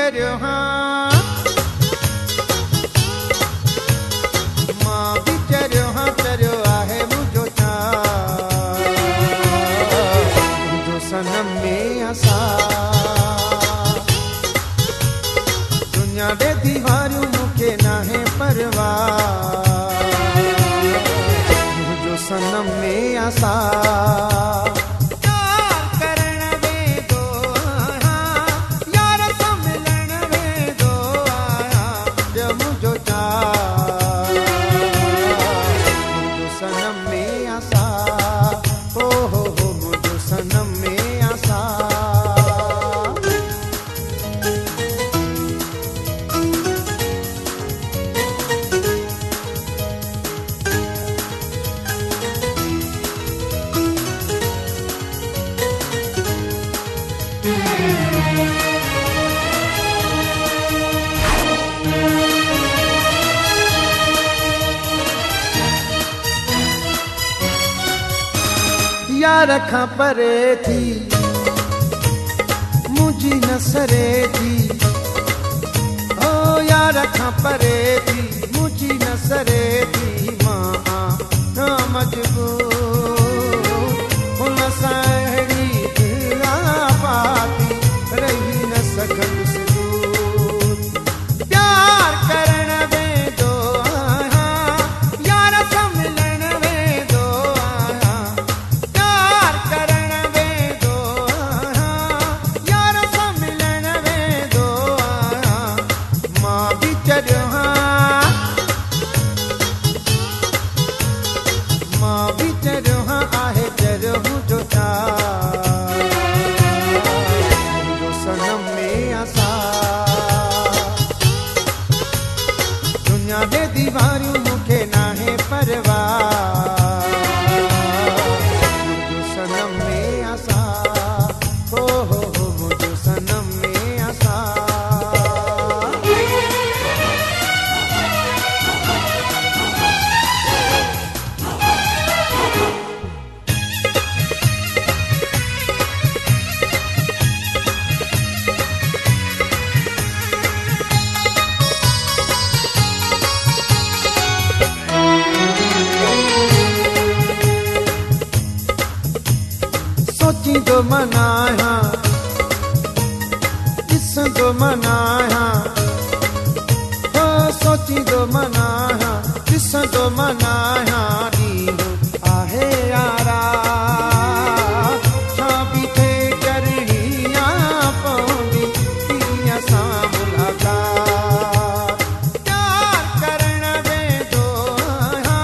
चरियो हाँ, मां भी चरियो हाँ, चरियो आहे मुझो चार, मुझो सनम में असा दुनिया दे दीवारूं मुखे नाहे परवाह, मुझो सनम में असा यार खां परे थी मुझी नसरे थी, ओ यार खां परे थी मुझी नसरे थी, मां मजबूर हुन साहेड़ी दिला पाती रही न सघंदुसि दूर, प्यार करण वेंदो आहियां यार सां मिलण वेंदो आहियां, प्यार करण वेंदो आहियां यार सां मिलण वेंदो आहियां, मां भी चरियो हाँ, मां भी चरियो हाँ आहे चरियो मुझो चार, मुझो सनम में असा दुनिया दे दीवारूं मुखे नाहे परवाह, मुझो सनम में असा हो मुझो सनम में असा। सोचींदो मनाया ॾिसंदो मनाया, हो सोचींदो मनाया ॾिसंदो मनाया, ॾींहुं आहे यारा छा बि थे करणी आ पवंदी कीअं सां मुलाक़ात, प्यार करण वेंदो आहियां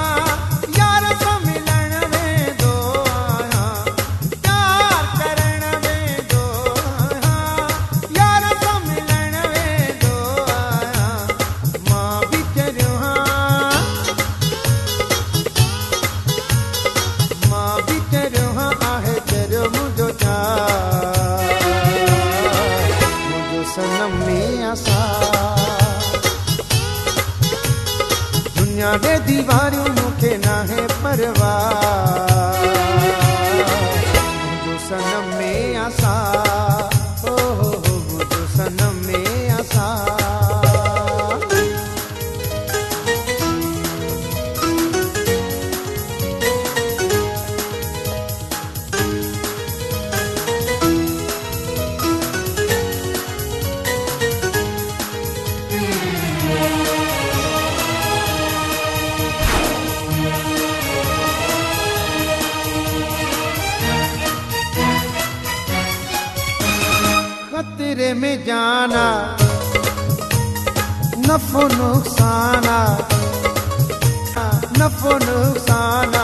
यार सां मिलण वेंदो आहियां, प्यार करण वेंदो आहियां यार सां मिलण वेंदो आहियां, मां भी चरियो हाँ, मां भी चरियो हाँ आहे चरियो मुझो चार, मुझो सनम में असा दुनिया दे दीवारूं मुखे नाहे परवाह, मुझो सनम में असा हो मुझो सनम में असा। खतरे में जाना नफो नुकसाना, नफो नुकसान